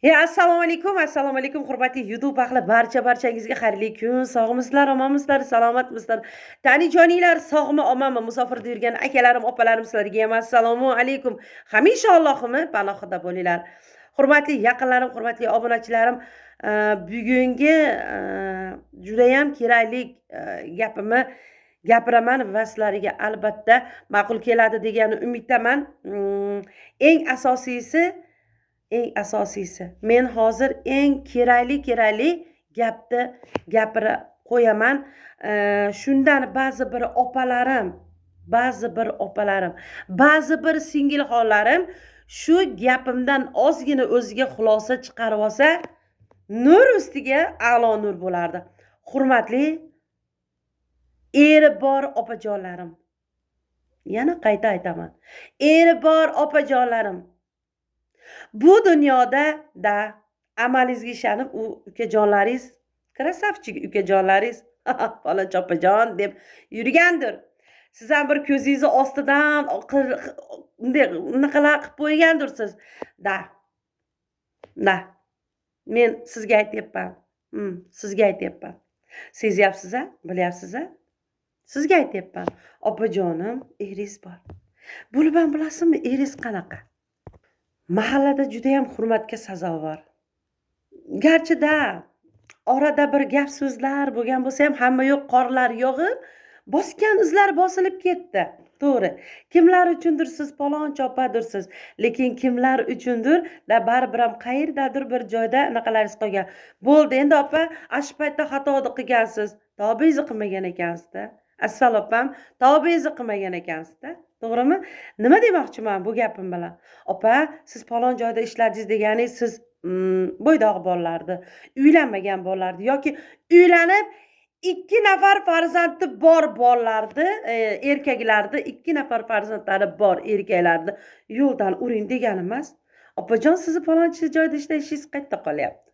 Assalomu alaykum, hurmatli YouTube ahli, barchangizga xayrli kun. Sog'misizlar, omonmisizlar, salomatmisizlar? Tanijoninglar sog'mi, omonmi? Musofirda yurgan akalarim, opalarim sizlarga ham assalomu alaykum. Hamisha Allohimni panohida bo'linglar. Hurmatli yaqinlarim, hurmatli obunachilarim, bugungi juda ham kerakli gapimni gapiraman va sizlarga albatta ma'qul keladi degan umiddaman. Eng asosiysi, men hozir eng kerakli gapni gapira qo'yaman. Shundan ba'zi bir bir singilxonlarim shu gapimdan ozgina o'ziga xulosa chiqarib olsa, nur ustiga a'lo nur bo'lardi. Hurmatli eri bor opajonlarim, yana qayta aytaman, eri bor opajonlarim, bu dunyoda amalingizga ishonib ukajonlaringiz, krasavchik ukajonlaringiz falonchi opajon deb yurgandir. Siz ham bir ko'zingizni ostidan bunday unaqalar qilib qo'ygandirsiz. Men sizga aytyapman. Sezyapsiz-a? Bilyapsiz-a? Sizga aytyapman. Opajonim, eringiz bor. Bo'lib ham bilasizmi, eringiz qanaqa? Mahallada juda ham hurmatga sazovor. Garchida orada bir gap so'zlar bo'lgan bo'lsa ham, hamma yo'q qorlar yog'ib, bosgan izlar bosilib ketdi. To'g'ri. Kimlar uchundir siz palonchi opadirsiz, lekin kimlar uchundir baribir ham qayerdadir bir joyda anaqalaringiz qolgan. Bo'ldi, endi opa, shu paytda xatoni qilgansiz, tavbangizni qilmagan ekansiz-da. Asal opam, tavbangizni qilmagan ekansiz-da. To'g'rimi? Nima demoqchiman bu gapim bilan? Opa, siz falon joyda ishladingiz deganingiz, siz bo'ydoq bolalardi, uylanmagan bolalardi yoki uylanib 2 nafar farzandi bor bolalardi, erkaklardi, 2 nafar farzandlari bor erkaklardi yo'ldan uring degani emas. Opajon, sizni falonchi joyda ishlashingiz qayerda qolyapti?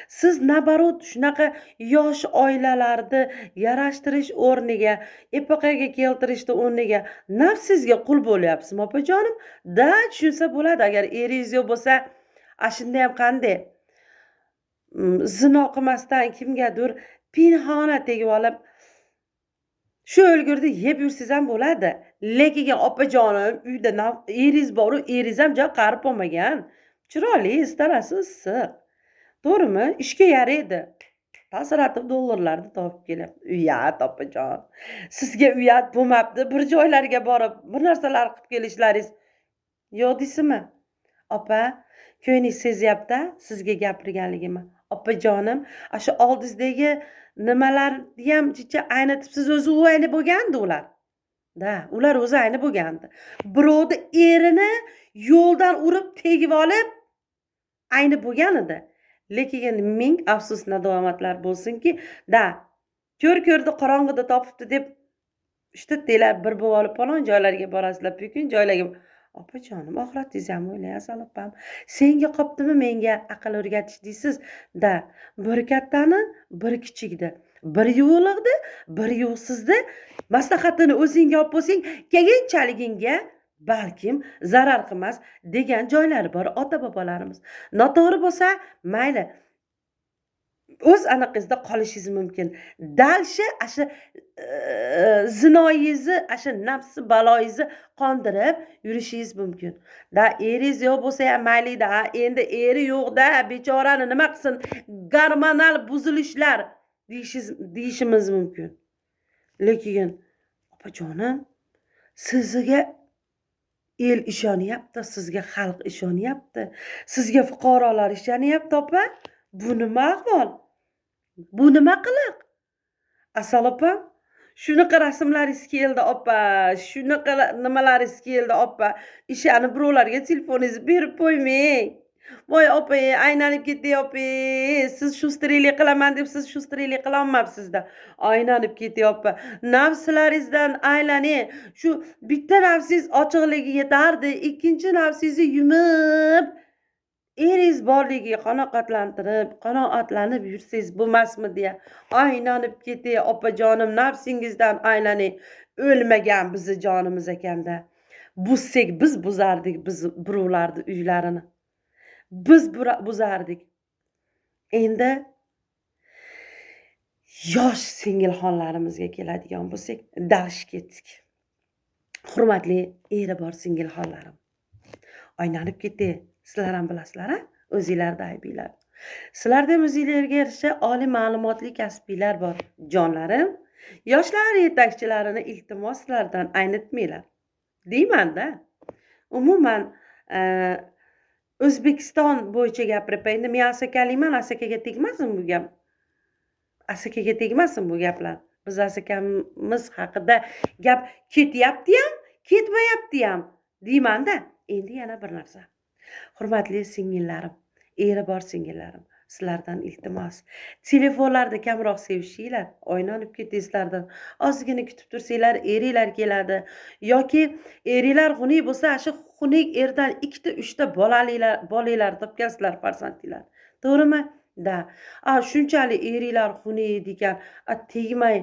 Siz nabarot shunaqa yosh oilalarni yarashtirish o'rniga, epaqaga keltirishni o'rniga nafsingizga qul bo'lyapsizmi opajonim? Tushunsa bo'ladi. Agar eringiz yo'q bo'lsa, shunda ham qanday zino qilmasdan kimgadir pinhona tegib olib shu o'lgurda yeb yursangiz ham bo'ladi. Lekin opajonim, uyda eringiz bor, eringiz ham joy qarib olmagan. Chiroyli, istarasi issiq. To'g'rimi? Ishga yaraydi. Tasirativ dollarlarni topib kelyapti. Uyat opajon. Sizga uyat bo'lmabdi, bir joylarga borib, bir narsalar qilib kelishlaringiz yo'q deysizmi? Opa, ko'nglingiz sezyapti sizga gapirganligimni. Opajonim, shu oldingizdagi nimalarni ham chicha aynitibsiz, o'zi u ayni bo'lgandi ular. Ular o'zi ayni bo'lgandi. Birovni erini yo'ldan urib tegib olib ayni bo'lgan edi. Lekin ming afsus nadomatlar bo'lsinki, ko'rdi qorong'ida topibdi deb ishtatdinglar, bir bo'lib olib falon joylarga borasizlar, pukun joylarga. Opajonim, oxiratingizni ham o'ylang, asal opam. Senga qopdimi menga aql o'rgatish deysiz? Bir kattani, bir kichikdi. Bir yo'qlig'di, bir yo'qsizdi. Maslahatini o'zingga olib bo'lsang, kelganchaligingga balkim zarar qilmas degan joylari bor ota bobolarimiz. Noto'g'ri bo'lsa, mayli. O'z anaqangizda qolishingiz mumkin. Dalshi asha zinoyingizni, asha nafsi baloyingizni qondirib yurishingiz mumkin. Eringiz yo'q bo'lsa ham mayli, endi eri yo'q-da, bechorani nima qilsin, gormonal buzilishlar deyishimiz mumkin. Lekin opajonim, sizga el ishonyapti, sizga xalq ishonyapti, sizga fuqarolar ishonyapti opa. Bu nima ahvol? Bu nima qiliq? Asal opam, shunaqa rasmlaringiz keldi opa, shunaqa nimalaringiz keldi opa. Ishani birovlarga telefoningizni berib qo'ymang. Voy opa, aylanib ketyapti. Siz shustriylik qilaman deb siz shustriylik qila olmabsiz-da. Aylanib ketyapti. Nafslaringizdan aylaning. Shu bitta nafsingiz ochiqligi yetardi, ikkinchi nafsingizni yumib eringiz borligiga qanoatlanib yursangiz bo'lmasmi deya aylanib ketay opajonim, nafsingizdan aylaning. O'lmagan bizni jonimiz ekanda. Buzsak biz buzardik biz birovlarni uylarini. biz buzardik. Endi yosh singilxonlarimizga keladigan bo'lsak, dalsh ketdik. Hurmatli eri bor singilxonlarim, aylanib ketdi. Sizlar ham bilasizlar-a? O'zingizlarda aybinglar. Sizlarda ham o'zingizlarga yarasha oliy ma'lumotli kasbiylar bor. Jonlarim, yoshlar yetakchilarini iltimos sizlardan aynitmanglar. Deyman-da. Umuman O'zbekiston bo'yicha gapirib, endi men asakalikman, asakaga tegmasin bu gap. Asakaga tegmasin bu gaplar. Biz asakamiz haqida gap ketyapti ham, ketmayapti ham deyman-da. Endi yana bir narsa. Hurmatli singillarim, eri bor singillarim, sizlardan iltimos, telefonlarda kamroq sevishinglar, oynanib ketdingizlardan. Ozgina kutib tursanglar, eringlar keladi yoki eringlar xunuk bo'lsa, shu xunuk erdan 2-3 ta bolalar topgansizlar, farzandinglar. To'g'rimi? Da. Shunchalik eringlar xunuk ekan, tegmay,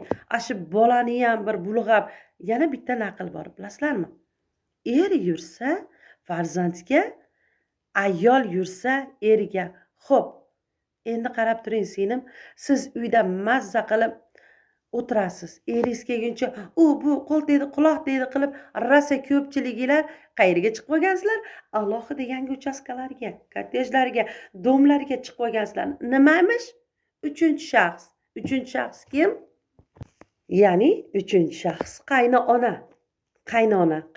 shu bolani ham bir bulg'ab, yana bitta naql bor, bilasizlarmi? Er yursa farzandga, ayol yursa eriga. Xo'p, endi qarab turing singlim, siz uyda mazza qilib o'tirasiz. Eringiz kelguncha u bu qo'l tegdi, quloq tegdi qilib rosa ko'pchiliginglar qayerga chiqib olgansizlar? Alohida yangi uchastkalarga, kottejlarga, domlarga chiqib olgansizlar. Nimamish? Uchinchi shaxs. Uchinchi shaxs kim? Ya'ni uchinchi shaxs qaynona.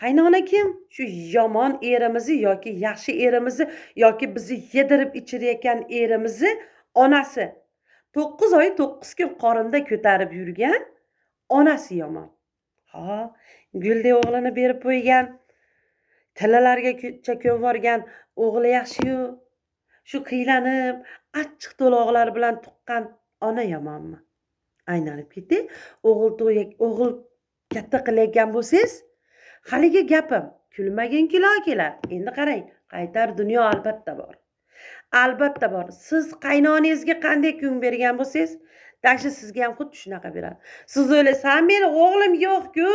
Qaynona kim? Shu yomon erimizni yoki yaxshi erimizni yoki bizni yedirib ichirayotgan erimizni onasi. 9 oy 9 kun qorinda ko'tarib yurgan onasi yomon. Guldek o'g'lini berib qo'ygan, tillalarga ko'chakov borgan o'g'li yaxshi-yu, shu qiylanib, achchiq to'loqlar bilan tuqqan ona yomonmi? Aylanib ketdi. O'g'il katta qilayotgan bo'lsangiz, haligi gapim kulmagin kilo kelar. Endi qarang, qaytar dunyo albatta bor. Albatta bor. Siz qaynonangizga qanday kun bergan bo'lsangiz, tashi sizga ham xuddi shunaqa beradi. Siz o'ylaysiz, meni o'g'lim yo'q-ku.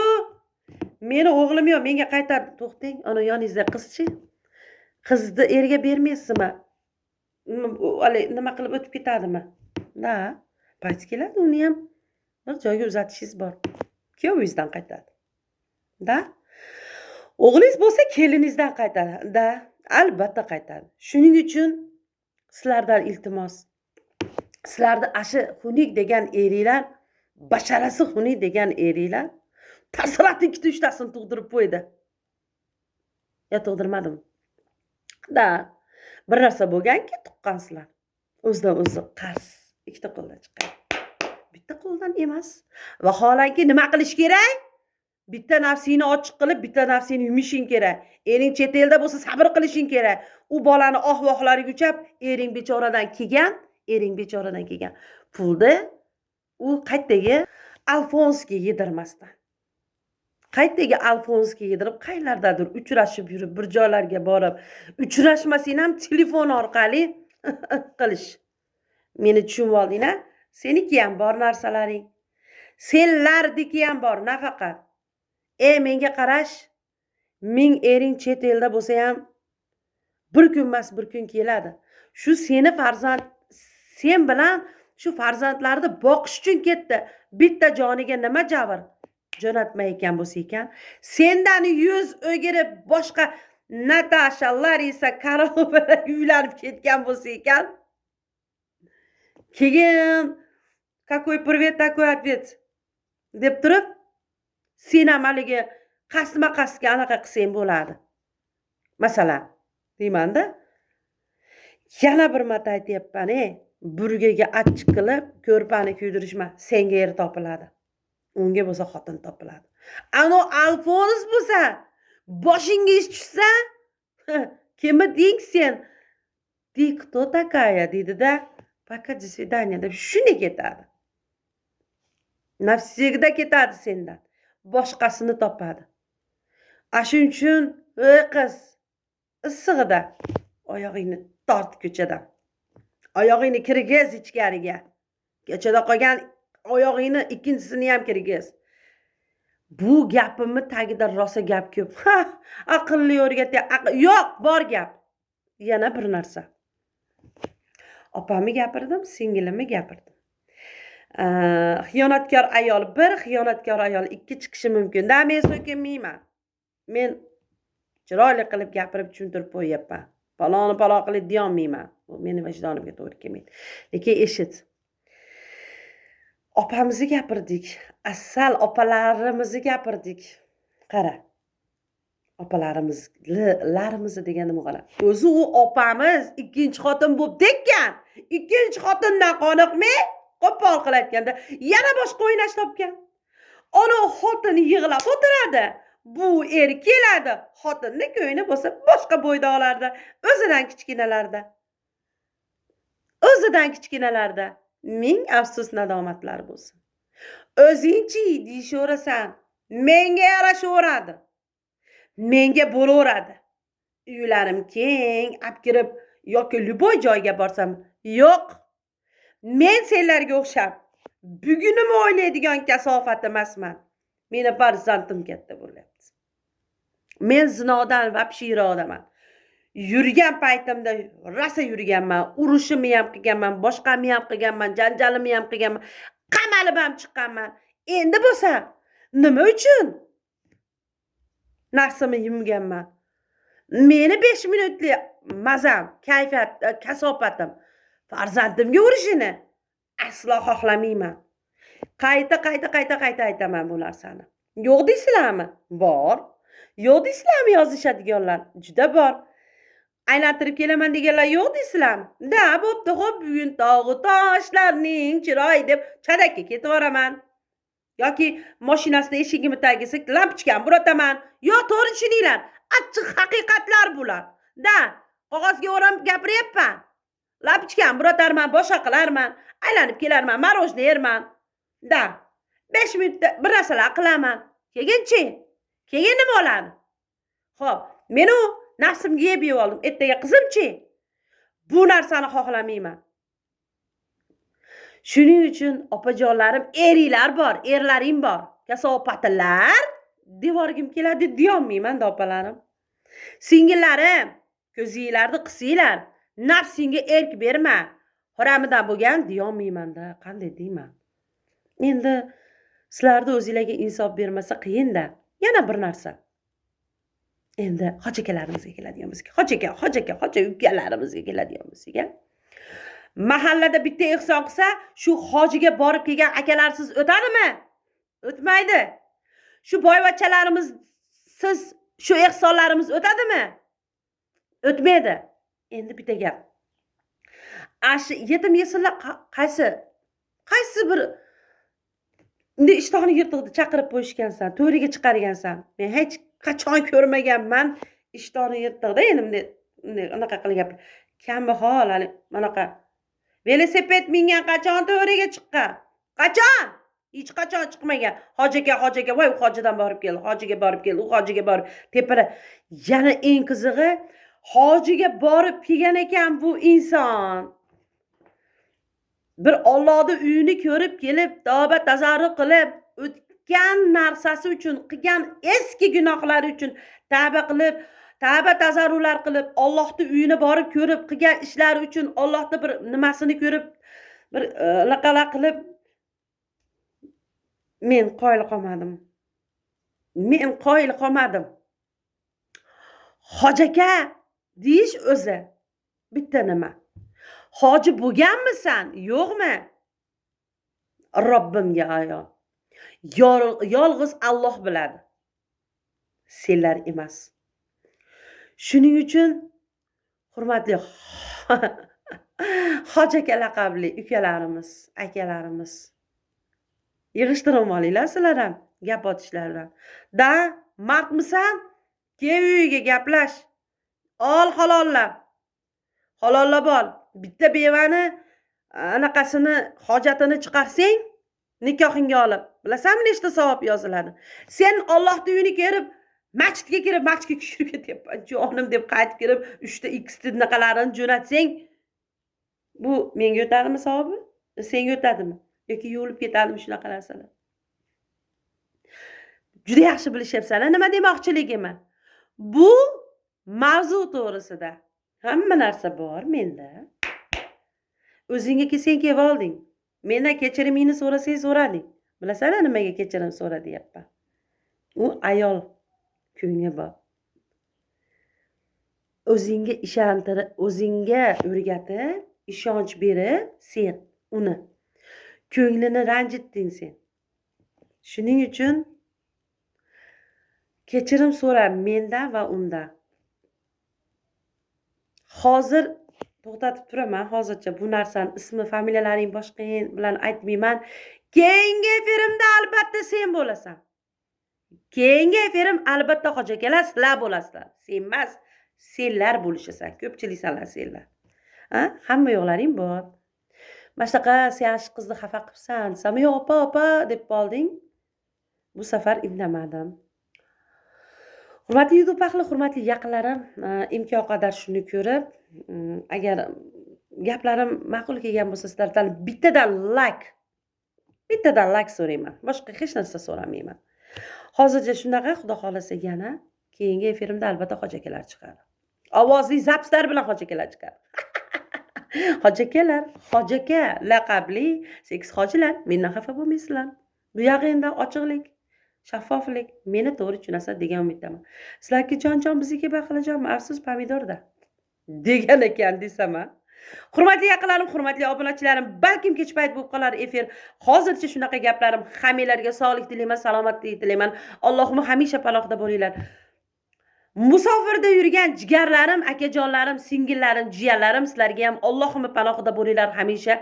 Meni o'g'lim yo'q, menga qaytar. To'xtang, ana yoningizda qizchi. Qizni erga bermaysizmi? Nima qilib o'tib ketadimi? Da, payti keladi, uni ham bir joyga uzatishingiz bor. Kuyovingizdan qaytadi. Da? O'g'lingiz bo'lsa keliningizdan qaytadi. Da, albatta qaytadi. Shuning uchun sizlardan iltimos. Sizlarda ashi xunuk degan eringlar, basharasi xunuk degan eringlar tasirati 2-3 tasini tug'dirib qo'ydi. Ya tug'dirmadim. Da, bir narsa bo'lganki tuqqansizlar. O'zidan o'zi qars, ikkita qo'ldan chiqadi. Bitta qo'ldan emas. Vaholanki nima qilish kerak? Bitta nafsini ochiq qilib, bitta nafsini yumishing kerak. Ering chet elda bo'lsa sabr qilishing kerak. U bolani vohlariga ering bechoradan kelgan pulni u qaytdagi Alfonsga yedirmasdan. Qaytdagi Alfonsga yedirib, qaylardadir uchrashib yurib, bir joylarga borib, uchrashmasang ham telefon orqali qilish. Meni tushunib olding-a? Seniki ham bor narsalaring. Senlardiki ham bor, nafaqat. Menga qarash, ming ering chet elda bo'lsa ham bir kun emas, bir kun keladi. Shu seni sen bilan shu farzandlarni boqish uchun ketdi. Bitta joniga nima jabr jo'natmayotgan bo'lsa ekan, sendan yuz o'girib boshqa Natasha, Larisa, Karolina uylanib ketgan bo'lsa ekan, keyin какой привет, такой ответ deb turib, sen ham haligi qasma-qasga anaqa qilsang bo'ladi. Masalan, deyman-da. Yana bir marta aytyapman, burgaga achchiq qilib, ko'rpani kuydirishma, senga er topiladi. Unga bo'lsa xotin topiladi. Ano Alfons bo'lsa, boshingga ish tushsa, kimni deng sen? Ты кто такая deydi-da, пока до свидания deb shuni ketadi. Nafsigida ketadi sendan. Boshqasini topadi. Shuning uchun, qiz, issig'ida oyog'ingni tort ko'chadan. Oyog'ingni kirgiz ichkariga. Ko'chada qolgan oyog'ingni ikkinchisini ham kirgiz. Bu gapimni tagida rosa gap ko'p. Aqlli o'rgatyapti. Yo'q, bor gap. Yana bir narsa. Opamni gapirdim, singlimni gapirdim. Xiyonatkor ayol 1, xiyonatkor ayol 2 chiqishi mumkin. Da men so'kinmayman. Men chiroyli qilib gapirib tushuntirib qo'yyapman. Paloni palon qilib deyolmayman. Bu meni vijdonimga to'g'ri kelmaydi. Lekin eshit. Opamizni gapirdik. Asal opalarimizni gapirdik. Qara. Opalarimizni deganim qara. O'zi u opamiz ikkinchi xotin bo'lib ekan. Ikkinchi xotindan qoniqmay, qo'pol qilayotganda yana boshqa o'ynash topgan. Ona xotin yig'lab o'tiradi. Bu er keladi. Xotinni ko'yini bo'lsa boshqa bo'yda olardi. O'zidan kichkinalarda. Ming afsus nadomatlar bo'lsin. O'zingchi deyishaverasan. Menga yarashaveradi. Menga bo'laveradi. Uylarim keng, apkirib yoki luboy joyga borsam, yo'q. Men senlarga o'xshab bugunimni o'ylaydigan kasofat emasman. Meni farzandim katta bo'lyapti. Men zinodan vobshe irodaman. Yurgan paytimda rosa yurganman, urushimni ham qilganman, boshqamni ham qilganman, janjalimni ham qilganman, qamalib ham chiqqanman. Endi bo'lsa, nima uchun nafsimni yumganman? Meni 5 minutlik mazam, kayfiyat, kasofatim farzandimga urishini aslo xohlamayman. Qayta aytaman bu narsani. Yo'q deysizlarmi? Bor. Yo'q deysizlarmi yozishadiganlar? Juda bor. Aylantirib kelaman deganlar yo'q deysizlarmi? Da, bo'pti, xo'p, bugun tog'u toshlarning chiroyi deb chadakka ketib boraman. Yoki mashinasini eshigimni tagiga lampochkani burataman. Yo, to'g'ri tushuninglar. Achchiq haqiqatlar bular. Da, qog'ozga o'rab gapiryapman. Lampochkani buratarman, boshqa qilarman, aylanib kelarman, marojniy yerman. Da, 5 minutda bir narsalar qilaman. Keyin nima bo'ladi? Xo'p, men u nafsimga yeb oldim. Ertaga qizimchi? Bu narsani xohlamayman. Shuning uchun opajonlarim, eringlar bor, erlaring bor. Kasofatilar devorgim keladi deyolmayman-da opalarim. Singillarim, ko'zinglarni qisinglar. Nafsingga erk berma. Haramidan bo'lgan deyolmayman-da. Qanday deyman? Endi sizlarda o'zingizlarga insof bermasa qiyin-da. Yana bir narsa. Endi hojakalarimizga keladigan bo'lsak, hoja ukalarimizga keladigan bo'lsak, mahallada bitta ehson qilsa, shu hojiga borib kelgan akalarsiz o'tadimi? O'tmaydi. Shu boyvachchalarimiz siz shu ehsonlarimiz o'tadimi? O'tmaydi. Endi bitta gap. Ashi yetim yesinlar qaysi bir ishtonni yirtiqni chaqirib qo'yishgansan, to'riga chiqargansan. Men hech qachon ko'rmaganman ishtonni yirtiqda endi unaqa qilgan. Kambag'al hali manaqa velosiped mingan qachon to'riga chiqqan? Qachon? Hech qachon chiqmagan. Hojiga, voy hojidan borib kel, hojiga borib kel, u hojiga borib tepara. Yana eng qizig'i, hojiga borib kelgan ekan bu inson. Bir Allohning uyini ko'rib kelib, tavba tazarruq qilib, o'tgan narsasi uchun, qilgan eski gunohlari uchun tavba qilib, tavba tazarrular qilib, Allohning uyini borib ko'rib, qilgan ishlari uchun Allohning bir nimasini ko'rib, bir laqala qilib men qoyil qolmadim. Hojaka deyish o'zi bitta nima. Hoji bo'lganmisan, yo'qmi? Robbimga ayon. Yolg'iz Alloh biladi. Senlar emas. Shuning uchun hurmatli hojaka laqabli ukalarimiz, akalarimiz, yig'ishtirib olinglar sizlar ham gap otishlardan. Da, mardmisan? Kel uyiga gaplash. Ol halollab. Halollab ol. Bitta bevani anaqasini hojatini chiqarsang, nikohingga olib. Bilasanmi nechta savob yoziladi? Sen Allohning uyini ko'rib, masjidga tushirib ketyapman, jonim deb qaytib kelib, 3 ta ikkita naqalarini jo'natsang, bu menga o'tadimi savobi? Senga o'tadimi? Yoki yo'lib ketadimi shunaqa narsalar? Juda yaxshi bilishyapsan, nima demoqchiligimni. Bu mavzu to'g'risida hamma narsa bor menda. O'zingga kelsen kelib olding. Mendan kechirimingni so'rasang so'rading. Bilasanmi nimaga kechirim so'ra deyapman. U ayol ko'ngli bor. O'zingga ishontirib, o'zingga o'rgatib, ishonch berib, sen uni ko'nglini ranjitding sen. Shuning uchun kechirim so'ra mendan va undan. Hozir to'xtatib turaman, hozircha bu narsani ismi, familiyalaring boshqa bilan aytmayman. Keyingi efirimda albatta sen bo'lasan. Keyingi efirim albatta hoji akalar sizlar bo'lasizlar. Sen emas, senlar bo'lishasan. Ko'pchiliksanlar senlar. Ha? Hamma yo'qlaring bor. Mashaqa sen shu qizni xafa qilibsan. Desam, "Yo'q, opa" deb qolding. Bu safar indamadim. Hurmatli YouTube ahli, hurmatli yaqinlarim, imkon qadar shuni ko'rib, agar gaplarim ma'qul kelgan bo'lsa, sizlardan bittadan like so'rayman. Boshqa hech narsa so'ramayman. Hozircha shunaqa, xudo xolasa yana keyingi efirimda albatta hoji akalar chiqadi. Ovozli zapslar bilan hoji akalar chiqadi. Hoji aka laqabli seks hojilar, mendan xafa bo'lmaysizlar. Bu yog'inda ochiqlik, shaffoflik, meni to'g'ri tushunasiz degan umiddaman. Sizlarga jon bizniki baqlajon, afsus pomidorda degan ekan desam. Hurmatli yaqinlarim, hurmatli obunachilarim, balkim kech payt bo'lib qolar efir. Hozircha shunaqa gaplarim, hammalarga sog'lik tilayman, salomatlik tilayman. Allohim hamisha panohda bo'linglar. Musofirda yurgan jigarlarim, akajonlarim, singillarim, jiyanlarim, sizlarga ham Allohim panohida bo'linglar hamisha.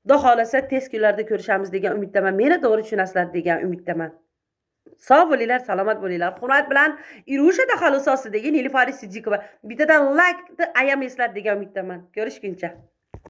Xudo xolasa tez kunlarda ko'rishamiz degan umiddaman. Meni to'g'ri tushunasizlar degan umiddaman. Sog' bo'linglar, salomat bo'linglar. Hurmat bilan Irusha Daxalososidagi Nilufar Siddiqova. Bittadan like ayamaysizlar degan umiddaman. Ko'rishguncha.